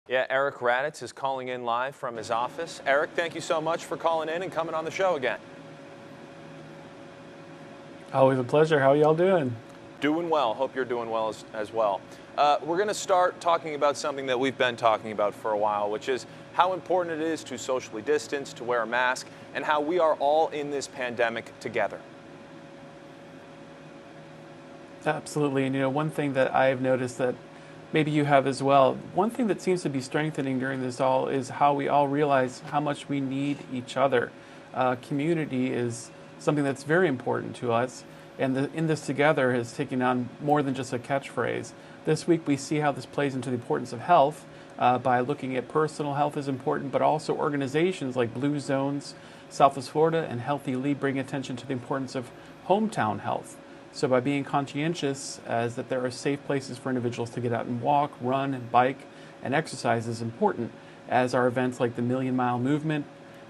Yeah, Eric Raditz is calling in live from his office. Eric, thank you so much for calling in and coming on the show again. Always a pleasure. How y'all doing? Doing well. Hope you're doing well as well. We're going to start talking about something that we've been talking about for a while, which is how important it is to socially distance, to wear a mask, and how we are all in this pandemic together. Absolutely. And one thing that I've noticed that maybe you have as well, one thing that seems to be strengthening during this all is how we all realize how much we need each other. Community is something that's very important to us, and in this together has taken on more than just a catchphrase. This week we see how this plays into the importance of health by looking at personal health is important, but also organizations like Blue Zones, Southwest Florida, and Healthy Lee bring attention to the importance of hometown health. So by being conscientious as that there are safe places for individuals to get out and walk, run, and bike, and exercise is important, as are events like the Million Mile Movement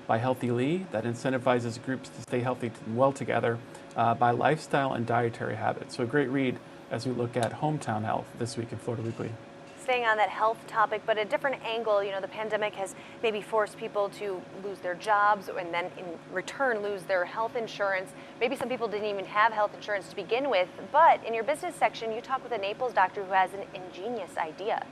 by Healthy Lee that incentivizes groups to stay healthy and well together by lifestyle and dietary habits. So a great read as we look at hometown health this week in Florida Weekly. Staying on that health topic, but a different angle, the pandemic has maybe forced people to lose their jobs and then in return lose their health insurance. Maybe some people didn't even have health insurance to begin with, but in your business section, you talk with a Naples doctor who has an ingenious idea.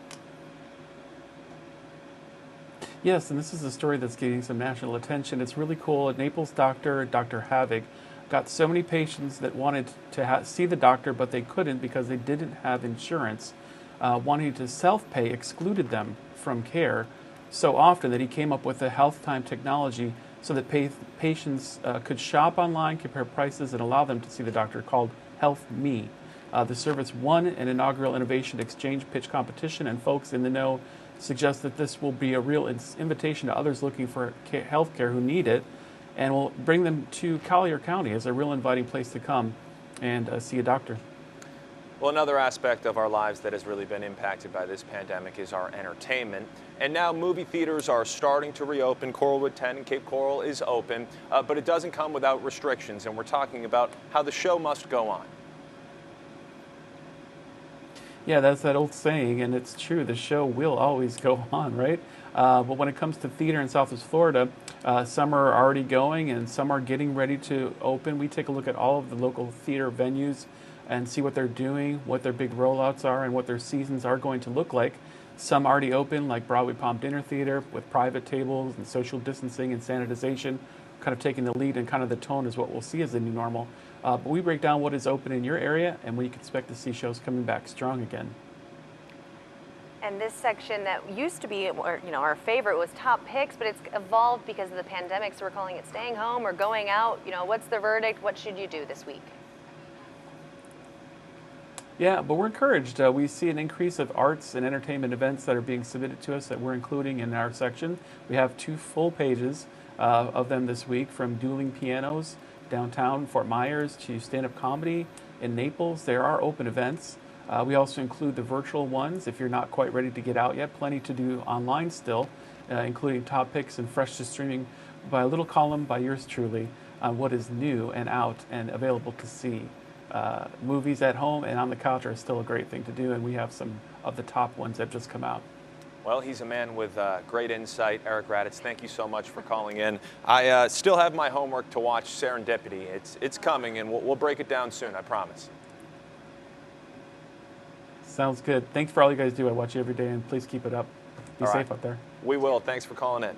Yes, and this is a story that's getting some national attention. It's really cool. A Naples doctor, Dr. Havig, got so many patients that wanted to see the doctor, but they couldn't because they didn't have insurance. Wanting to self-pay excluded them from care so often that he came up with a health time technology so that patients could shop online, compare prices, and allow them to see the doctor, called Health Me. The service won an inaugural innovation exchange pitch competition, and folks in the know suggest that this will be a real invitation to others looking for health care who need it, and will bring them to Collier County as a real inviting place to come and see a doctor. Well, another aspect of our lives that has really been impacted by this pandemic is our entertainment. And now movie theaters are starting to reopen. Coralwood 10 in Cape Coral is open, but it doesn't come without restrictions. And we're talking about how the show must go on. Yeah, that's that old saying, and it's true. The show will always go on, right? But when it comes to theater in Southwest Florida, some are already going and some are getting ready to open. We take a look at all of the local theater venues and see what they're doing, what their big rollouts are, and what their seasons are going to look like. Some already open, like Broadway Palm Dinner Theater, with private tables and social distancing and sanitization, kind of taking the lead, and kind of the tone is what we'll see as the new normal. But we break down what is open in your area and when you can expect to see shows coming back strong again. And this section that used to be, our favorite was top picks, but it's evolved because of the pandemic, so we're calling it staying home or going out. What's the verdict? What should you do this week? Yeah, but we're encouraged. We see an increase of arts and entertainment events that are being submitted to us that we're including in our section. We have 2 full pages of them this week, from dueling pianos downtown Fort Myers to stand-up comedy in Naples. There are open events. We also include the virtual ones if you're not quite ready to get out yet. Plenty to do online still, including top picks and fresh to streaming by a little column by yours truly on what is new and out and available to see. Movies at home and on the couch are still a great thing to do, and we have some of the top ones that have just come out. Well, he's a man with great insight, Eric Raditz. Thank you so much for calling in. I still have my homework to watch Serendipity. It's coming, and we'll break it down soon, I promise. Sounds good. Thanks for all you guys do. I watch you every day, and please keep it up. Be all safe right. out there. We will. Thanks for calling in.